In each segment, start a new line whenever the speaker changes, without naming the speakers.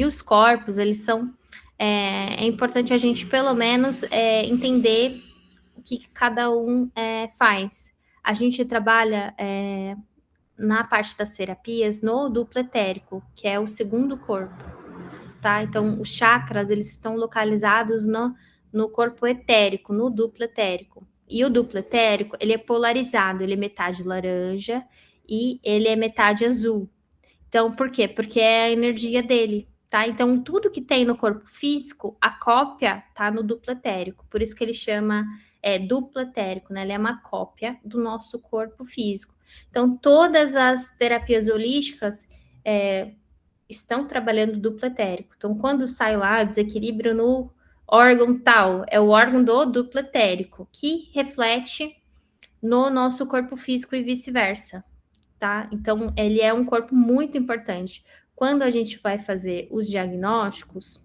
E os corpos, eles são... É importante a gente, pelo menos, entender o que cada um faz. A gente trabalha na parte das terapias no duplo etérico, que é o segundo corpo, tá? Então, os chakras, eles estão localizados no corpo etérico, no duplo etérico. E o duplo etérico, ele é polarizado, ele é metade laranja e ele é metade azul. Então, por quê? Porque é a energia dele, tá? Então, tudo que tem no corpo físico, a cópia tá no duplo etérico. Por isso que ele chama duplo etérico, né? Ele é uma cópia do nosso corpo físico. Então, todas as terapias holísticas estão trabalhando duplo etérico. Então, quando sai lá desequilíbrio no órgão tal, é o órgão do duplo etérico, que reflete no nosso corpo físico e vice-versa, tá? Então, ele é um corpo muito importante. Quando a gente vai fazer os diagnósticos,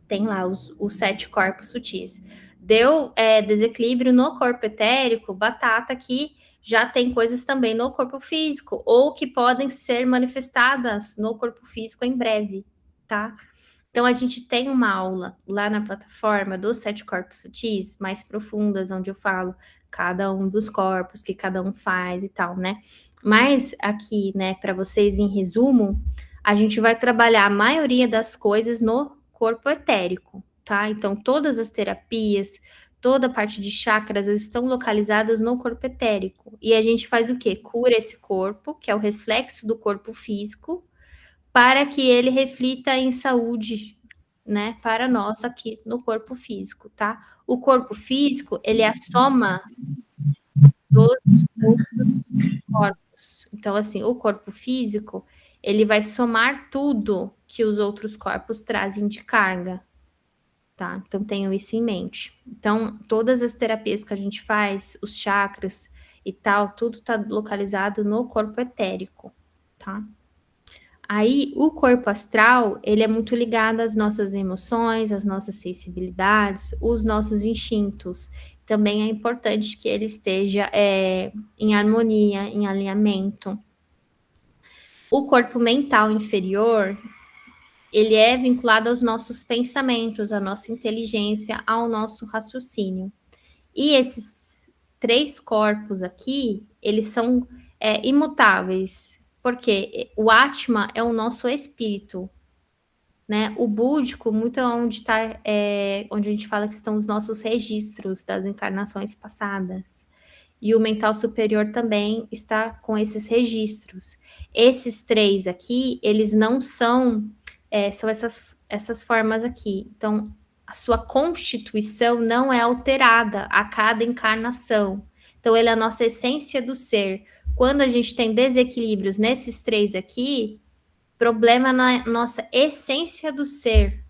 tem lá os 7 corpos sutis. Deu desequilíbrio no corpo etérico, batata que já tem coisas também no corpo físico, ou que podem ser manifestadas no corpo físico em breve, tá? Então, a gente tem uma aula lá na plataforma dos 7 corpos sutis, mais profundas, onde eu falo cada um dos corpos, que cada um faz e tal, né? Mas aqui, né, para vocês, em resumo, a gente vai trabalhar a maioria das coisas no corpo etérico, tá? Então, todas as terapias, toda a parte de chakras, eles estão localizadas no corpo etérico. E a gente faz o quê? Cura esse corpo, que é o reflexo do corpo físico, para que ele reflita em saúde, né, para nós aqui no corpo físico, tá? O corpo físico, ele é a soma dos outros corpos. Então, assim, o corpo físico, ele vai somar tudo que os outros corpos trazem de carga, tá? Então, tenham isso em mente. Então, todas as terapias que a gente faz, os chakras e tal, tudo está localizado no corpo etérico, tá? Aí, o corpo astral, ele é muito ligado às nossas emoções, às nossas sensibilidades, os nossos instintos. Também é importante que ele esteja em harmonia, em alinhamento. O corpo mental inferior, ele é vinculado aos nossos pensamentos, à nossa inteligência, ao nosso raciocínio. E esses 3 corpos aqui, eles são imutáveis, porque o Atma é o nosso espírito, né? O búdico, muito é onde está, onde a gente fala que estão os nossos registros das encarnações passadas. E o mental superior também está com esses registros. Esses 3 aqui, eles não são, são essas formas aqui. Então, a sua constituição não é alterada a cada encarnação. Então, ele é a nossa essência do ser. Quando a gente tem desequilíbrios nesses 3 aqui, problema na nossa essência do ser.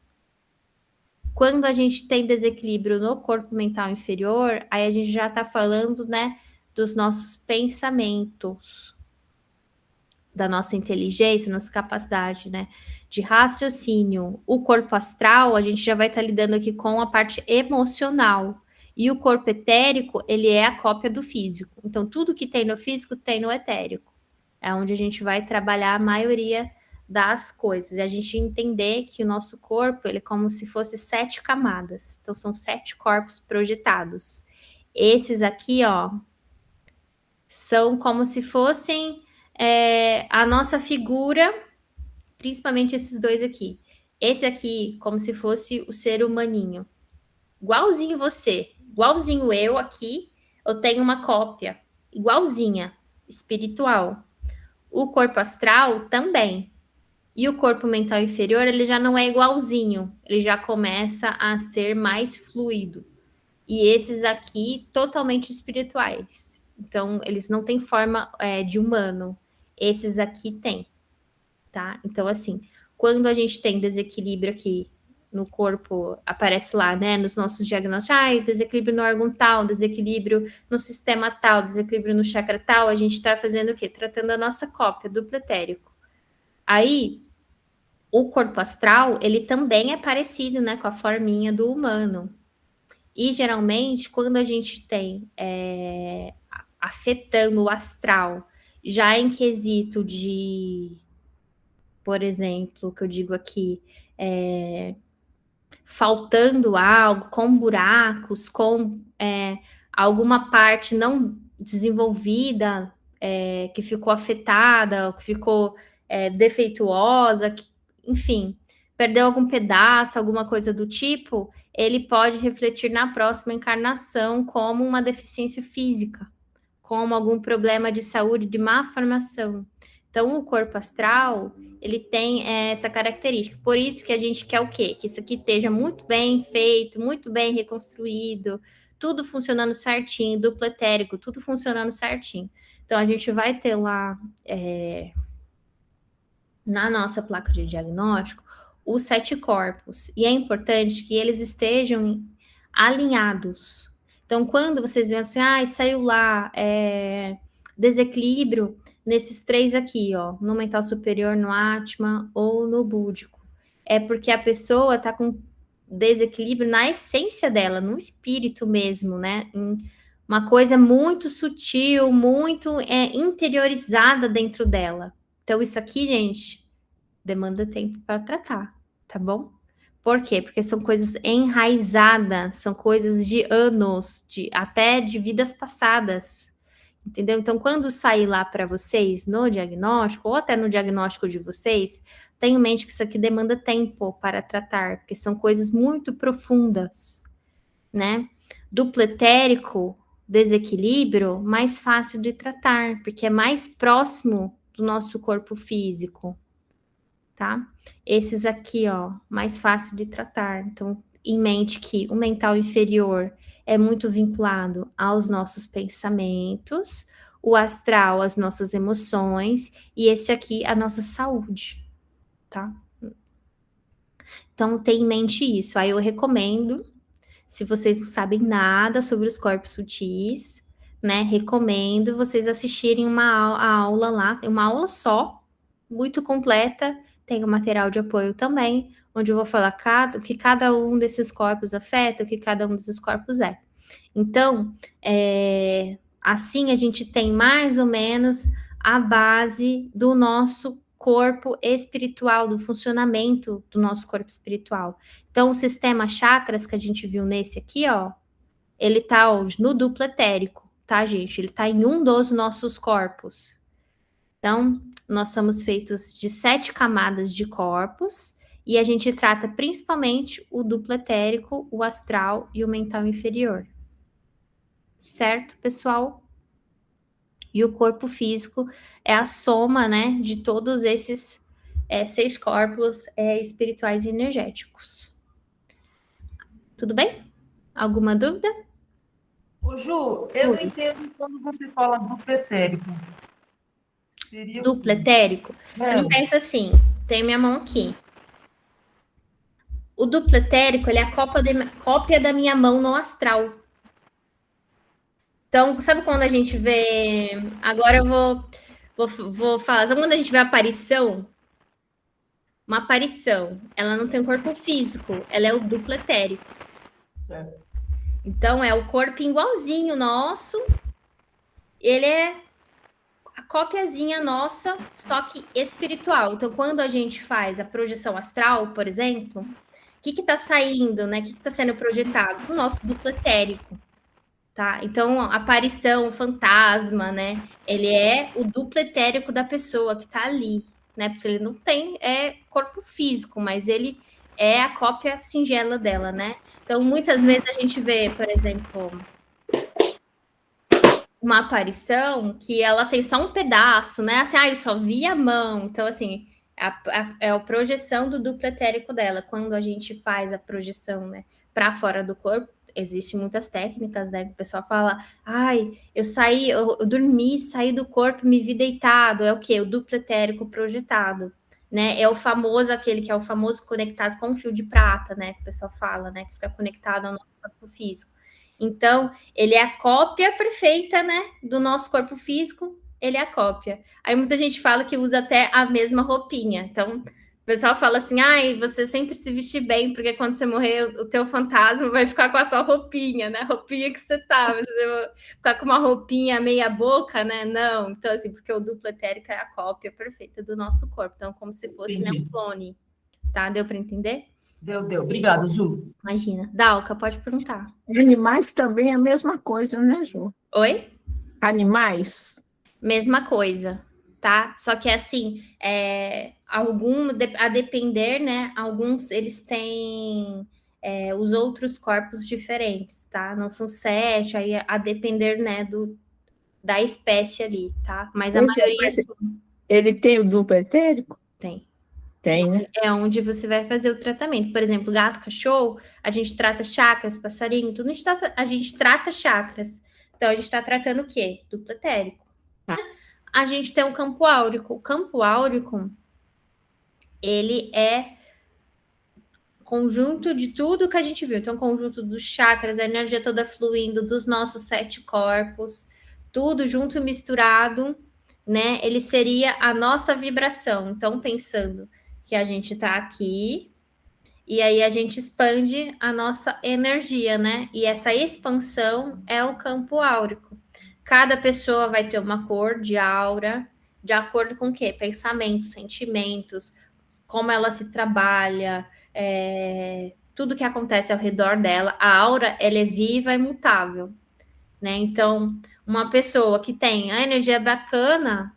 Quando a gente tem desequilíbrio no corpo mental inferior, aí a gente já está falando, né, dos nossos pensamentos, da nossa inteligência, nossa capacidade, né, de raciocínio. O corpo astral, a gente já vai estar lidando aqui com a parte emocional. E o corpo etérico, ele é a cópia do físico. Então, tudo que tem no físico tem no etérico. É onde a gente vai trabalhar a maioria das coisas. E a gente entender que o nosso corpo, ele é como se fosse 7 camadas. Então, são 7 corpos projetados. Esses aqui, ó, são como se fossem a nossa figura, principalmente esses 2 aqui. Esse aqui, como se fosse o ser humaninho. Igualzinho você, igualzinho eu aqui, eu tenho uma cópia, igualzinha, espiritual. O corpo astral também. E o corpo mental inferior, ele já não é igualzinho, ele já começa a ser mais fluido. E esses aqui, totalmente espirituais. Então, eles não têm forma de humano. Esses aqui têm, tá? Então, assim, quando a gente tem desequilíbrio aqui no corpo, aparece lá, né, nos nossos diagnósticos, desequilíbrio no órgão tal, desequilíbrio no sistema tal, desequilíbrio no chakra tal, a gente tá fazendo o quê? Tratando a nossa cópia, duplo etérico. Aí, o corpo astral, ele também é parecido, né, com a forminha do humano. E, geralmente, quando a gente tem afetando o astral, já em quesito de, por exemplo, que eu digo aqui, faltando algo, com buracos, com alguma parte não desenvolvida, que ficou afetada, que ficou defeituosa, enfim, perdeu algum pedaço, alguma coisa do tipo, ele pode refletir na próxima encarnação como uma deficiência física, como algum problema de saúde, de má formação. Então, o corpo astral, ele tem essa característica. Por isso que a gente quer o quê? Que isso aqui esteja muito bem feito, muito bem reconstruído, tudo funcionando certinho, duplo etérico, tudo funcionando certinho. Então, a gente vai ter lá, na nossa placa de diagnóstico, os 7 corpos. E é importante que eles estejam alinhados. Então, quando vocês veem assim, saiu lá desequilíbrio nesses 3 aqui, ó, no mental superior, no Atma ou no búdico, é porque a pessoa está com desequilíbrio na essência dela, no espírito mesmo, né? Em uma coisa muito sutil, muito interiorizada dentro dela. Então, isso aqui, gente, demanda tempo para tratar, tá bom? Por quê? Porque são coisas enraizadas, são coisas de anos, até de vidas passadas, entendeu? Então, quando sair lá para vocês no diagnóstico, ou até no diagnóstico de vocês, tenham em mente que isso aqui demanda tempo para tratar, porque são coisas muito profundas, né? Duplo etérico, desequilíbrio, mais fácil de tratar, porque é mais próximo do nosso corpo físico, tá? Esses aqui, ó, mais fácil de tratar. Então, em mente que o mental inferior é muito vinculado aos nossos pensamentos, o astral, as nossas emoções, e esse aqui, a nossa saúde, tá? Então, tem em mente isso. Aí eu recomendo, se vocês não sabem nada sobre os corpos sutis, né? Recomendo vocês assistirem uma aula lá, uma aula só, muito completa. Tem o material de apoio também, onde eu vou falar o que cada um desses corpos afeta, o que cada um desses corpos é. Então, assim a gente tem mais ou menos a base do nosso corpo espiritual, do funcionamento do nosso corpo espiritual. Então, o sistema chakras que a gente viu nesse aqui, ó, ele tá no duplo etérico, tá, gente? Ele tá em um dos nossos corpos. Então, nós somos feitos de 7 camadas de corpos e a gente trata principalmente o duplo etérico, o astral e o mental inferior. Certo, pessoal? E o corpo físico é a soma, né, de todos esses 6 corpos espirituais e energéticos. Tudo bem? Alguma dúvida?
Ô, Ju, eu não entendo quando você fala duplo etérico. Seria
Duplo etérico? Então pensa assim, tem minha mão aqui. O duplo etérico, ele é a cópia da minha mão no astral. Então, sabe quando a gente vê... Agora eu vou falar. Sabe quando a gente vê a aparição? Uma aparição. Ela não tem corpo físico. Ela é o duplo etérico.
Certo.
Então, é o corpo igualzinho nosso. Ele é a cópiazinha nossa, estoque espiritual. Então, quando a gente faz a projeção astral, por exemplo, o que está saindo, né? O que está sendo projetado? O nosso duplo etérico. Tá? Então, a aparição, o fantasma, né? Ele é o duplo etérico da pessoa que está ali, né? Porque ele não tem corpo físico, mas ele é a cópia singela dela, né? Então, muitas vezes a gente vê, por exemplo, uma aparição que ela tem só um pedaço, né? Assim, eu só vi a mão. Então, assim, é a projeção do duplo etérico dela. Quando a gente faz a projeção, né, para fora do corpo, existem muitas técnicas, né? Que o pessoal fala, eu dormi, saí do corpo, me vi deitado. É o quê? O duplo etérico projetado, né? É o famoso, aquele que é o famoso conectado com o fio de prata, né? Que o pessoal fala, né? Que fica conectado ao nosso corpo físico. Então, ele é a cópia perfeita, né? Do nosso corpo físico, ele é a cópia. Aí muita gente fala que usa até a mesma roupinha. Então, o pessoal fala assim, ai, você sempre se vestir bem, porque quando você morrer, o teu fantasma vai ficar com a tua roupinha, né? A roupinha que você tá, você vai ficar com uma roupinha meia boca, né? Não, então assim, porque o duplo etérico é a cópia perfeita do nosso corpo, então como se fosse, né, um
Entendi.
clone, tá? Deu para entender?
Deu. Obrigada, Ju.
Imagina. Dalca, pode perguntar.
Animais também é a mesma coisa, né, Ju?
Oi?
Animais.
Mesma coisa, tá? Só que assim, a depender, né? Alguns eles têm os outros corpos diferentes, tá? Não são 7, aí a depender, né, da espécie ali, tá? Mas a
Pois é,
maioria
mas ele tem o duplo etérico?
tem.
Tem, né?
É onde você vai fazer o tratamento. Por exemplo, gato, cachorro, a gente trata chakras, passarinho, tudo a gente trata chakras. Então, a gente está tratando o quê? Duplo etérico.
Tá.
A gente tem o campo áurico. O campo áurico, ele é conjunto de tudo que a gente viu. Então, conjunto dos chakras, a energia toda fluindo dos nossos 7 corpos, tudo junto e misturado, né? Ele seria a nossa vibração. Então, pensando que a gente está aqui, e aí a gente expande a nossa energia, né? E essa expansão é o campo áurico. Cada pessoa vai ter uma cor de aura, de acordo com o quê? Pensamentos, sentimentos, como ela se trabalha, tudo que acontece ao redor dela. A aura, ela é viva e mutável, né? Então, uma pessoa que tem a energia bacana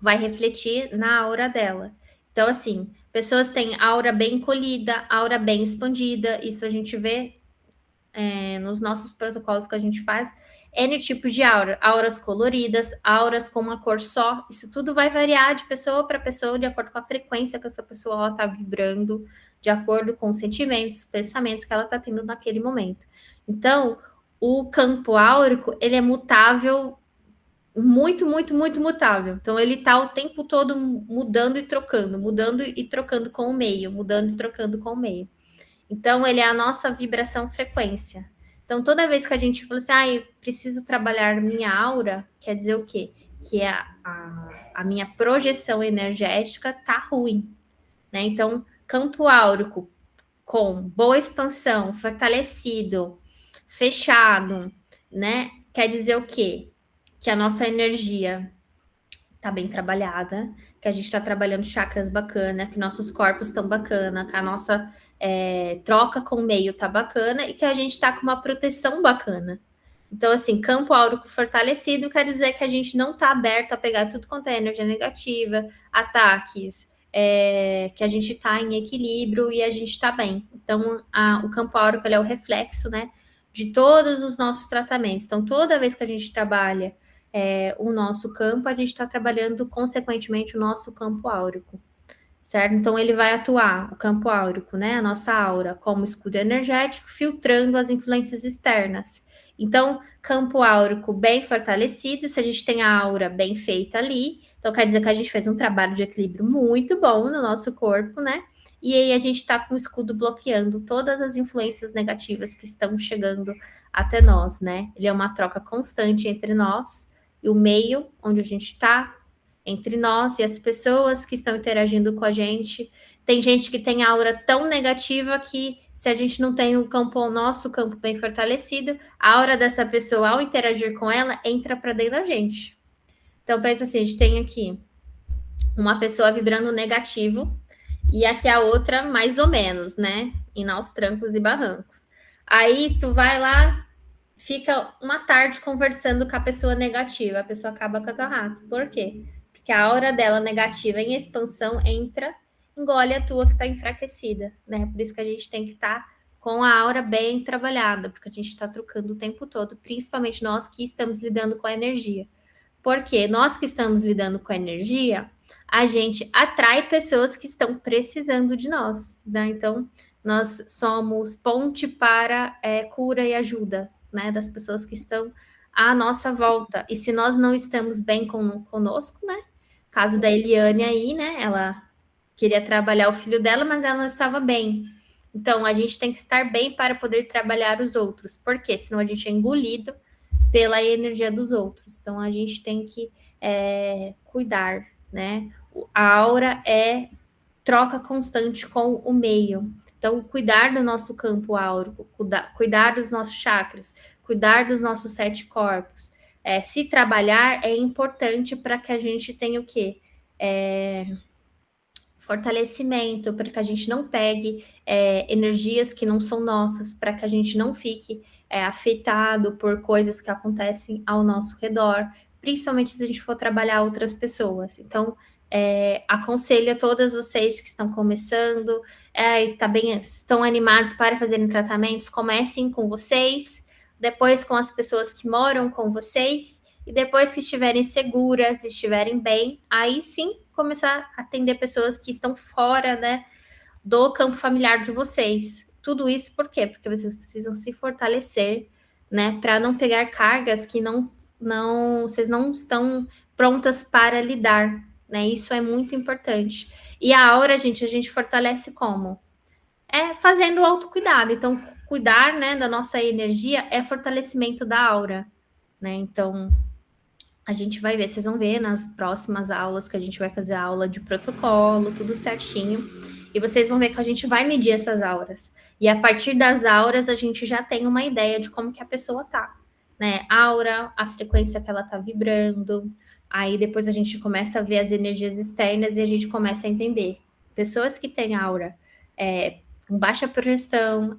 vai refletir na aura dela. Então, assim, pessoas têm aura bem encolhida, aura bem expandida, isso a gente vê nos nossos protocolos que a gente faz, N tipos de aura, auras coloridas, auras com uma cor só, isso tudo vai variar de pessoa para pessoa, de acordo com a frequência que essa pessoa está vibrando, de acordo com os sentimentos, os pensamentos que ela está tendo naquele momento. Então, o campo áurico, ele é mutável, muito, muito, muito mutável. Então, ele está o tempo todo mudando e trocando com o meio, mudando e trocando com o meio. Então, ele é a nossa vibração frequência. Então, toda vez que a gente fala assim, eu preciso trabalhar minha aura, quer dizer o quê? Que a minha projeção energética tá ruim, né? Então, campo áurico com boa expansão, fortalecido, fechado, né? Quer dizer o quê? Que a nossa energia tá bem trabalhada, que a gente está trabalhando chakras bacana, que nossos corpos estão bacana, que a nossa troca com o meio tá bacana e que a gente tá com uma proteção bacana. Então, assim, campo áurico fortalecido quer dizer que a gente não tá aberto a pegar tudo quanto é energia negativa, ataques, que a gente tá em equilíbrio e a gente tá bem. Então, o campo áurico é o reflexo, né, de todos os nossos tratamentos. Então, toda vez que a gente trabalha o nosso campo, a gente está trabalhando, consequentemente, o nosso campo áurico, certo? Então, ele vai atuar, o campo áurico, né? A nossa aura, como escudo energético, filtrando as influências externas. Então, campo áurico bem fortalecido, se a gente tem a aura bem feita ali, então quer dizer que a gente fez um trabalho de equilíbrio muito bom no nosso corpo, né? E aí a gente está com o escudo bloqueando todas as influências negativas que estão chegando até nós, né? Ele é uma troca constante entre nós e o meio onde a gente está, entre nós e as pessoas que estão interagindo com a gente. Tem gente que tem aura tão negativa que, se a gente não tem o nosso campo bem fortalecido, a aura dessa pessoa, ao interagir com ela, entra para dentro da gente. Então, pensa assim, a gente tem aqui uma pessoa vibrando negativo e aqui a outra mais ou menos, né? Indo aos trancos e barrancos. Aí tu vai lá, fica uma tarde conversando com a pessoa negativa, a pessoa acaba com a tua raça. Por quê? Porque a aura dela negativa em expansão entra, engole a tua que está enfraquecida, né? Por isso que a gente tem que estar com a aura bem trabalhada, porque a gente está trocando o tempo todo, principalmente nós que estamos lidando com a energia. Porque nós que estamos lidando com a energia, a gente atrai pessoas que estão precisando de nós, né? Então, nós somos ponte para cura e ajuda, né? Das pessoas que estão à nossa volta. E se nós não estamos bem conosco, né? Caso da Eliane aí, né? Ela queria trabalhar o filho dela, mas ela não estava bem. Então, a gente tem que estar bem para poder trabalhar os outros. Por quê? Senão a gente é engolido pela energia dos outros. Então, a gente tem que cuidar, né? A aura é troca constante com o meio. Então, cuidar do nosso campo áurico, cuidar dos nossos chakras, cuidar dos nossos 7 corpos. Se trabalhar é importante para que a gente tenha o quê? Fortalecimento, para que a gente não pegue energias que não são nossas, para que a gente não fique afetado por coisas que acontecem ao nosso redor, principalmente se a gente for trabalhar outras pessoas. Então, aconselho a todas vocês que estão começando, estão animados para fazerem tratamentos, comecem com vocês, depois com as pessoas que moram com vocês, e depois que estiverem seguras, estiverem bem, aí sim começar a atender pessoas que estão fora, né, do campo familiar de vocês. Tudo isso por quê? Porque vocês precisam se fortalecer, né, para não pegar cargas que vocês não estão prontas para lidar, né? Isso é muito importante. E a aura, gente, a gente fortalece como? Fazendo autocuidado. Então, cuidar, né, da nossa energia é fortalecimento da aura, né? Então, a gente vai ver, vocês vão ver nas próximas aulas que a gente vai fazer a aula de protocolo, tudo certinho. E vocês vão ver que a gente vai medir essas auras. E a partir das auras, a gente já tem uma ideia de como que a pessoa tá, né? Aura, a frequência que ela tá vibrando. Aí depois a gente começa a ver as energias externas e a gente começa a entender. Pessoas que têm aura com baixa projeção,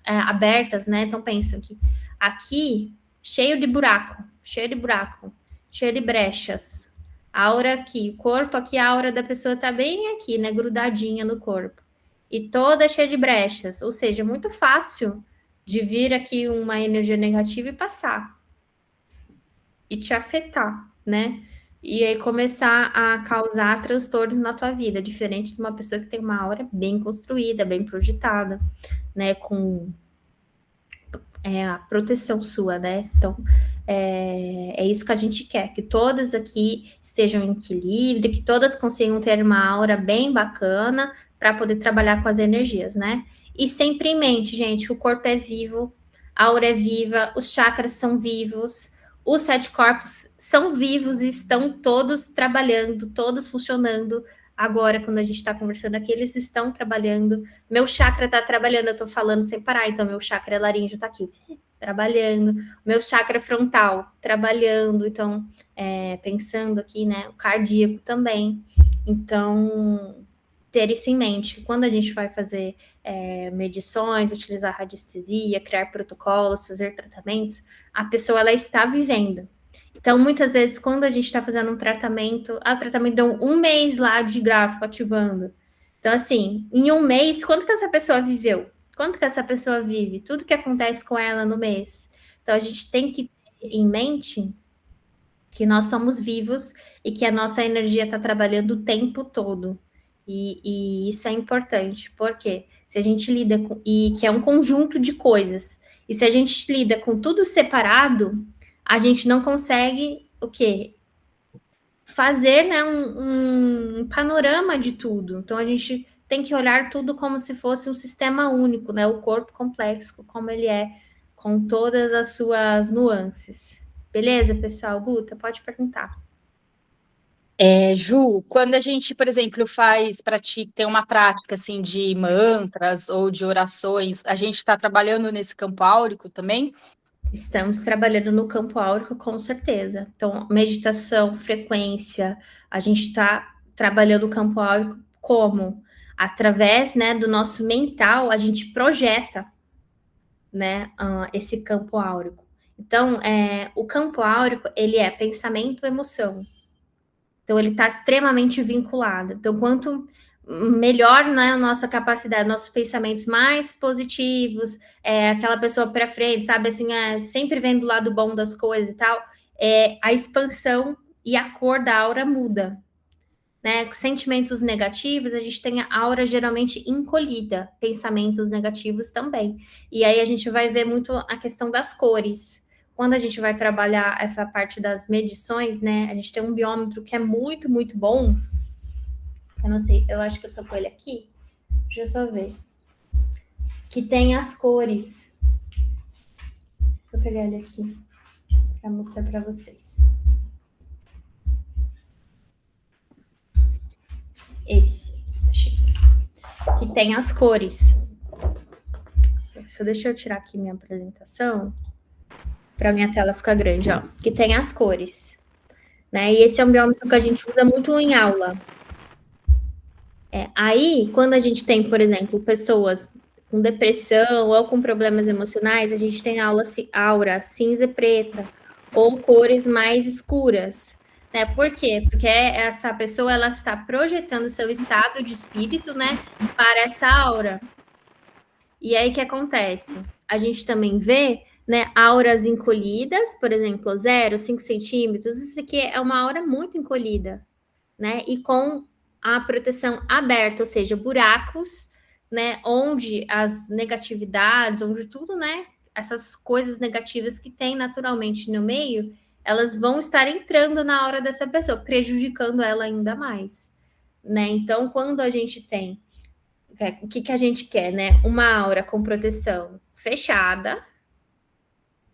abertas, né? Então pensam que aqui, cheio de buraco, cheio de brechas. A aura aqui, o corpo aqui, a aura da pessoa tá bem aqui, né? Grudadinha no corpo. E toda cheia de brechas. Ou seja, muito fácil de vir aqui uma energia negativa e passar. E te afetar, né? E aí começar a causar transtornos na tua vida. Diferente de uma pessoa que tem uma aura bem construída, bem projetada, né? Com a proteção sua, né? Então, é isso que a gente quer, que todas aqui estejam em equilíbrio, que todas consigam ter uma aura bem bacana para poder trabalhar com as energias, né? E sempre em mente, gente, o corpo é vivo, a aura é viva, os chakras são vivos, os 7 corpos são vivos e estão todos trabalhando, todos funcionando. Agora, quando a gente está conversando aqui, eles estão trabalhando. Meu chakra está trabalhando, eu estou falando sem parar, então meu chakra laríngeo está aqui, trabalhando. Meu chakra frontal, trabalhando. Então, pensando aqui, né, o cardíaco também. Então, ter isso em mente. Quando a gente vai fazer medições, utilizar radiestesia, criar protocolos, fazer tratamentos, a pessoa, ela está vivendo. Então, muitas vezes, quando a gente está fazendo um tratamento, o tratamento deu 1 mês lá de gráfico ativando. Então, assim, em 1 mês, quanto que essa pessoa viveu? Quanto que essa pessoa vive? Tudo que acontece com ela no mês. Então, a gente tem que ter em mente que nós somos vivos e que a nossa energia está trabalhando o tempo todo. E isso é importante, porque se a gente lida com... E que é um conjunto de coisas. E se a gente lida com tudo separado, a gente não consegue o quê? Fazer, né, um panorama de tudo. Então, a gente tem que olhar tudo como se fosse um sistema único, né? O corpo complexo, como ele é, com todas as suas nuances. Beleza, pessoal? Guta, pode perguntar.
Ju, quando a gente, por exemplo, tem uma prática assim de mantras ou de orações, a gente está trabalhando nesse campo áurico também?
Estamos trabalhando no campo áurico, com certeza. Então, meditação, frequência, a gente está trabalhando o campo áurico como? Através, né, do nosso mental, a gente projeta, né, esse campo áurico. Então, o campo áurico, ele é pensamento, emoção. Então, ele está extremamente vinculado. Então, quanto melhor, né, a nossa capacidade, nossos pensamentos mais positivos, aquela pessoa para frente, sabe, assim, sempre vendo o lado bom das coisas e tal, a expansão e a cor da aura muda, né? Sentimentos negativos, a gente tem a aura geralmente encolhida, pensamentos negativos também. E aí a gente vai ver muito a questão das cores. Quando a gente vai trabalhar essa parte das medições, né, a gente tem um biômetro que é muito, muito bom. Eu não sei, eu acho que eu tô com ele aqui. Deixa eu só ver. Que tem as cores. Vou pegar ele aqui para mostrar para vocês. Esse aqui, achei. que tem as cores. Deixa eu tirar aqui minha apresentação para minha tela ficar grande, ó. Que tem as cores, né? E esse é um biômetro que a gente usa muito em aula. Aí, quando a gente tem, por exemplo, pessoas com depressão ou com problemas emocionais, a gente tem aura cinza e preta, ou cores mais escuras, né? Por quê? Porque essa pessoa, ela está projetando o seu estado de espírito, né, para essa aura. E aí, o que acontece? A gente também vê, né, auras encolhidas, por exemplo, 0, 5 centímetros, isso aqui é uma aura muito encolhida, né, e com a proteção aberta, ou seja, buracos, né, onde as negatividades, onde tudo, né, essas coisas negativas que tem naturalmente no meio, elas vão estar entrando na aura dessa pessoa, prejudicando ela ainda mais, né? Então, quando a gente tem, o que a gente quer, né? Uma aura com proteção fechada,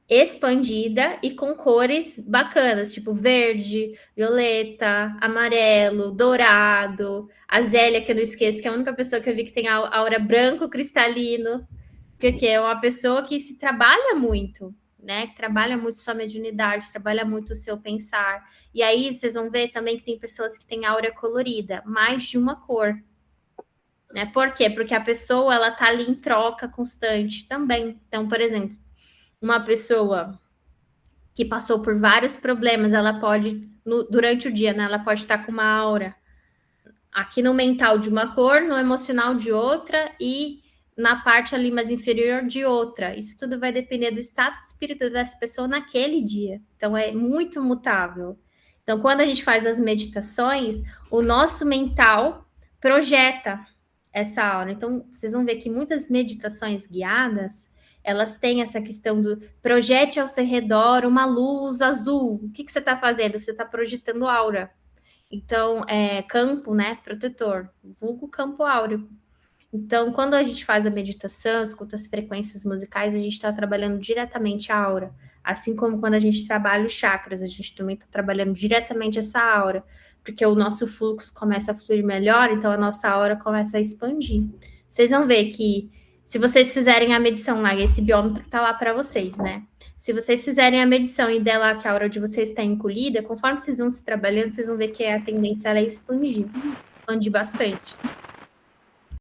expandida e com cores bacanas, tipo verde, violeta, amarelo, dourado. A Zélia, que eu não esqueço, que é a única pessoa que eu vi que tem aura branco cristalino, porque é uma pessoa que se trabalha muito, né? Que trabalha muito sua mediunidade, trabalha muito o seu pensar. E aí vocês vão ver também que tem pessoas que têm aura colorida, mais de uma cor. Né? Por quê? Porque a pessoa, ela tá ali em troca constante também. Então, por exemplo, uma pessoa que passou por vários problemas, ela pode, durante o dia, né? Ela pode estar com uma aura aqui no mental de uma cor, no emocional de outra e na parte ali mais inferior de outra. Isso tudo vai depender do estado de espírito dessa pessoa naquele dia. Então, é muito mutável. Então, quando a gente faz as meditações, o nosso mental projeta essa aura. Então, vocês vão ver que muitas meditações guiadas, elas têm essa questão do projete ao seu redor uma luz azul. O que você está fazendo? Você está projetando aura. Então, campo, né, protetor, vulgo campo áureo. Então, quando a gente faz a meditação, escuta as frequências musicais, a gente está trabalhando diretamente a aura. Assim como quando a gente trabalha os chakras, a gente também está trabalhando diretamente essa aura, porque o nosso fluxo começa a fluir melhor, então a nossa aura começa a expandir. Vocês vão ver que, se vocês fizerem a medição lá, esse biômetro está lá para vocês, né? Se vocês fizerem a medição e der lá que a aura de vocês está encolhida, conforme vocês vão se trabalhando, vocês vão ver que a tendência é expandir bastante.